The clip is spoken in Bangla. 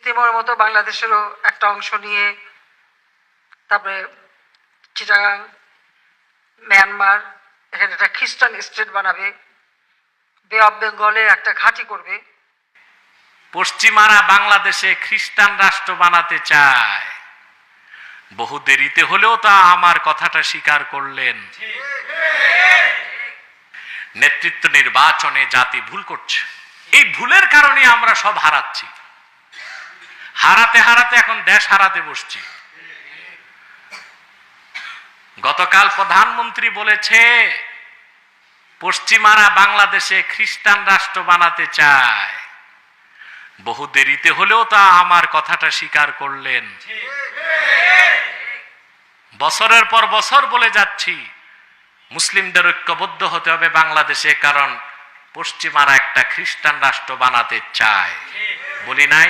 তিমোর মতো বাংলাদেশেরও একটা অংশ নিয়ে, তারপরে চিটাগাং, মিয়ানমার, এখানে একটা খ্রিস্টান স্টেট বানাবে, বে অফ বেঙ্গলে একটা ঘাঁটি করবে। পশ্চিমারা বাংলাদেশে খ্রিস্টান রাষ্ট্র বানাতে চায়। বহু দেরিতে হলেও তা আমার কথাটা স্বীকার করলেন। নেতৃত্ব নির্বাচনে জাতি ভুল করছে, এই ভুলের কারণে আমরা সব হারাচ্ছি। হারাতে হারাতে এখন দেশ হারাতে বসছি। গতকাল প্রধানমন্ত্রী বলেছে পশ্চিমারা বাংলাদেশে খ্রিস্টান রাষ্ট্র বানাতে চায়। বহু দেরিতে হলেও তা আমার কথাটা স্বীকার করলেন। বছরের পর বছর বলে যাচ্ছি মুসলিমদের ঐক্যবদ্ধ হতে হবে বাংলাদেশে, কারণ পশ্চিমারা একটা খ্রিস্টান রাষ্ট্র বানাতে চায়। বলি নাই?